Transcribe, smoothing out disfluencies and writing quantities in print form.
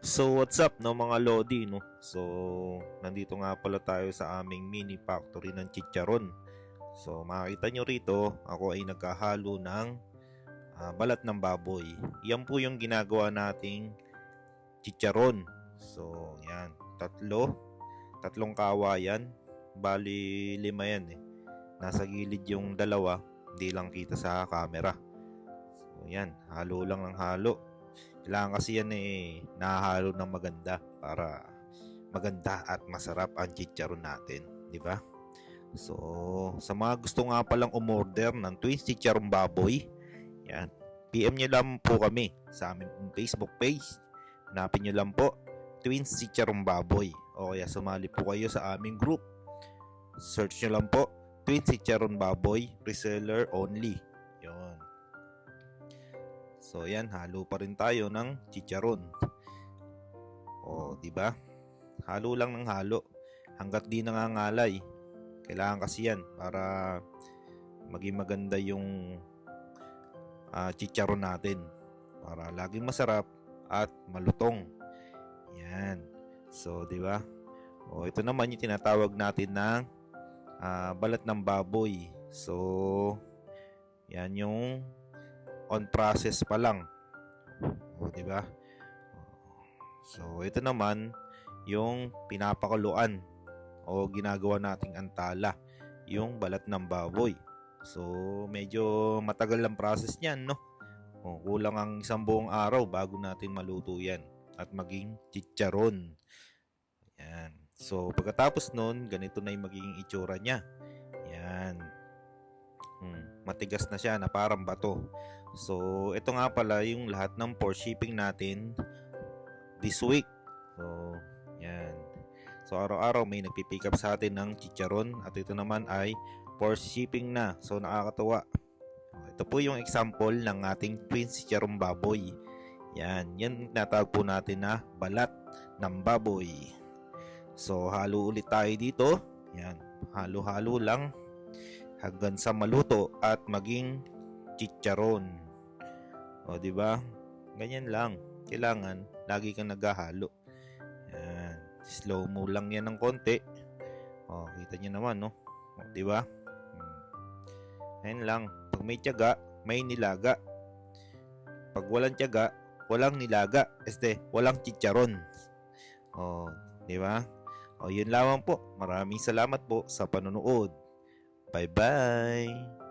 So what's up no mga Lodi no. So nandito nga pala tayo sa aming mini factory ng chicharon. So makikita nyo rito, ako ay nagkahalo ng balat ng baboy. Yan po yung ginagawa nating chicharon. So yan, tatlong kawayan. Bali 5 yan eh. Nasa gilid yung dalawa, hindi lang kita sa camera. So yan, halo lang ng halo. Kailangan kasi yan eh nahahalo ng maganda para maganda at masarap ang chicharon natin, di ba? So, sa mga gusto nga palang umorder ng Twins Chicharon Baboy, yan, PM nyo lang po kami sa aming Facebook page. Hanapin nyo lang po Twins Chicharon Baboy o kaya sumali po kayo sa aming group. Search nyo lang po Twins Chicharon Baboy Reseller Only. Yon. So yan, halo pa rin tayo ng chicharon. O, di ba? Halo lang ng halo hangga't di nangangalay. Kailangan kasi yan para maging maganda yung chicharon natin. Para laging masarap at malutong. Yan. So, di ba? O, ito naman yung tinatawag natin na balat ng baboy. So, yan yung on process pa lang. O, di ba? So, ito naman yung pinapakuluan o ginagawa nating antala, yung balat ng baboy. So, medyo matagal ang process niyan, no? O, kulang ang 1 buong araw bago natin maluto yan at maging chicharon. Yan. So, pagkatapos nun, ganito na yung magiging itsura niya. Yan. Matigas na siya na parang bato. So, ito nga pala yung lahat ng for shipping natin this week. So, yan. So, araw-araw may nagpipick up sa atin ng chicharon at ito naman ay for shipping na. So, nakakatuwa. Ito po yung example ng ating Twins Chicharon Baboy. Yan. Yan natawag po natin na balat ng baboy. So, halo ulit tayo dito. Yan. Halo-halo lang hanggang sa maluto at maging chicharon. O, di ba? Ganyan lang. Kailangan lagi kang naghahalo. Yan. Slow mo lang yan ng konti. O, kita niyo naman, no? O, di ba? Ayan lang. Pag may tiyaga, may nilaga. Pag walang tiyaga, walang nilaga. Walang chicharon. O, di ba? O, yun lamang po. Maraming salamat po sa panonood. Bye-bye!